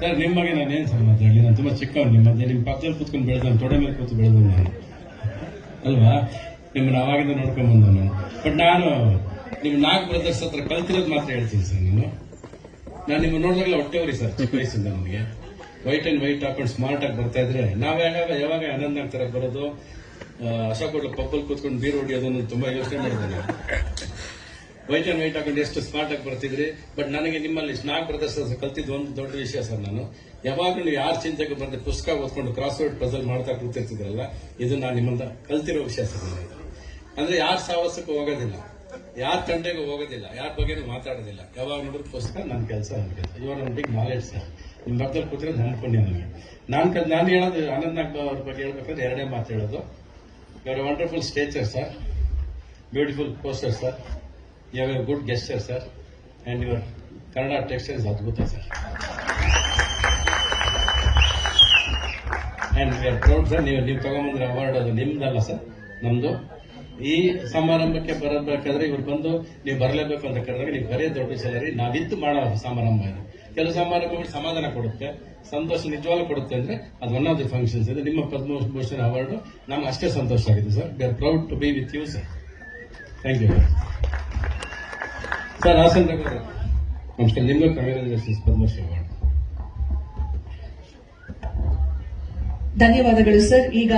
Sir ನಿಮಗೆ ನಾನೇನು sir ಮಾತಾಡಲಿ, ನಾನು ತುಂಬಾ ಚಿಕ್ಕವನು. ನಿಮ್ಮ ಪಕ್ಕದಲ್ಲಿ ಕೂತ್ಕೊಂಡು ಬೆಳೆದ ತೊಡೆ ಮೇಲೆ ಕೂತು ಬೆಳೆದ ನಾನು ಅಲ್ವಾ. ನಿಮ್ಮನ್ನ ಅವಾಗಿಂದ ನೋಡ್ಕೊಂಡ್ ಬಂದ ನಾನು. ಬಟ್ ನಾನು ನಿಮ್ಮ ನಾಗ್ ಬ್ರದರ್ಸ್ ಹತ್ರ ಕಲ್ತಿರೋದು ಮಾತ್ರ ಹೇಳ್ತೀನಿ ಸರ್. ನಾನು ನಿಮ್ಮ ನೋಡಿದಾಗಲೇ ಹೊಟ್ಟೆವ್ರಿ ಸರ್, ಚಿಕ್ಕ ವಯಸ್ಸಿಂದ ನನಗೆ ವೈಟ್ ಅಂಡ್ ವೈಟ್ ಹಾಕೊಂಡು ಸ್ಮಾರ್ಟ್ ಆಗಿ ಬರ್ತಾ ಇದ್ರೆ ನಾವ್ ಯಾವಾಗ ಆನಂದ್ ತರ ಬರೋದು, ಅಶೋಕ್ ಹೋಟ್ಲ ಪಬ್ಬಲ್ ಕೂತ್ಕೊಂಡು ಬೀರ್ ಹೊಡಿಯೋದನ್ನು ತುಂಬಾ ಯೋಚನೆ ಮಾಡಿದೆ ನಾನು. ವೈಟ್ ಅಂಡ್ ವೈಟ್ ಹಾಕೊಂಡು ಎಷ್ಟು ಸ್ಮಾರ್ಟ್ ಆಗಿ ಬರ್ತಿದ್ರಿ. ಬಟ್ ನನಗೆ ನಿಮ್ಮಲ್ಲಿ ನಾಗ್ ಬ್ರದರ್ಸ್ ಕಲ್ತಿದ್ದು ಒಂದು ದೊಡ್ಡ ವಿಷಯ ಸರ್. ನಾನು ಯಾವಾಗ ನೀವು ಯಾರು ಚಿಂತೆಗೆ ಬರ್ದೆ ಪುಸ್ತಕ ಓದ್ಕೊಂಡು ಕ್ರಾಸ್ ವರ್ಡ್ ಪಜಲ್ ಮಾಡ್ತಾ ಕೂತಿರ್ತಿದ್ರಲ್ಲ, ಇದು ನಾನು ನಿಮ್ಮಂತ ಕಲ್ತಿರೋ ವಿಷಯ ಸರ್. ಅಂದ್ರೆ ಯಾರ ಸಾಹಸಕ್ಕೂ ಹೋಗೋದಿಲ್ಲ, ಯಾರ ತಂಟೆಗೂ ಹೋಗೋದಿಲ್ಲ, ಯಾರ ಬಗ್ಗೆನೂ ಮಾತಾಡೋದಿಲ್ಲ. ಯಾವಾಗ ನೋಡಿದ್ರು ಪುಸ್ತಕ ನನ್ನ ಕೆಲಸ. ಇವಾಗ ನನ್ನ ಬಿಗ್ ನಾಲೆಡ್ಜ್ ಸರ್. ನಿಮ್ಮ ಪಕ್ಕದಲ್ಲಿ ಕೂತಿರೋದು ನಂಬ್ಕೊಂಡೆ ನನಗೆ. ನಾನು ಹೇಳೋದು ಆನಂದ್ ನಾಗ್ ಅವ್ರ ಬಗ್ಗೆ ಹೇಳ್ಬೇಕಂದ್ರೆ ಎರಡೇ ಮಾತು ಹೇಳೋದು. Your wonderful stature sir, beautiful poster sir, you have a good gesture sir, and your Kannada texture is ಅದ್ಭುತ sir. And we are proud sir. ನೀವು ತಗೊಂಬಂದ್ರೆ ಅವಾರ್ಡ್ ಅದು ನಿಮ್ದಲ್ಲ ಸರ್, ನಮ್ದು. ಈ ಸಮಾರಂಭಕ್ಕೆ ಬರಬೇಕಾದ್ರೆ ಇವ್ರು ಬಂದು ನೀವು ಬರಲೇಬೇಕು ಅಂತ ಕರೆದಾಗ ನೀವು ಬರೀ ದೊಡ್ಡ ವಿಷಯ ನಾವಿದ್ದು ಮಾಡೋ ಸಮಾರಂಭ ಇದು. ಕೆಲವು ಸಮಾರಂಭಗಳು ಸಮಾಧಾನ ಕೊಡುತ್ತೆ, ಸಂತೋಷ ನಿಜವಾಗ್ಲೂ ಕೊಡುತ್ತೆ. ಅಂದ್ರೆ ಅದು ಒನ್ ಆಫ್ ದಿ ಫಂಕ್ಷನ್ಸ್ ಇದೆ. ನಿಮ್ಮ ಪದ್ಮಭೂಷಣ ಅವಾರ್ಡ್ ನಮ್ಗೆ ಅಷ್ಟೇ ಸಂತೋಷ ಆಗಿದೆ sir. We are proud to be with you sir. Thank you sir. Hassan Raghu ನಮಸ್ಕಾರ. ನಿಮಗೂ ಕಂಗ್ರಾಚುಲೇಷನ್ಸ್ ಪದ್ಮಶ್ರೀ ಅವಾರ್ಡ್. ಧನ್ಯವಾದಗಳು ಸರ್. ಈಗ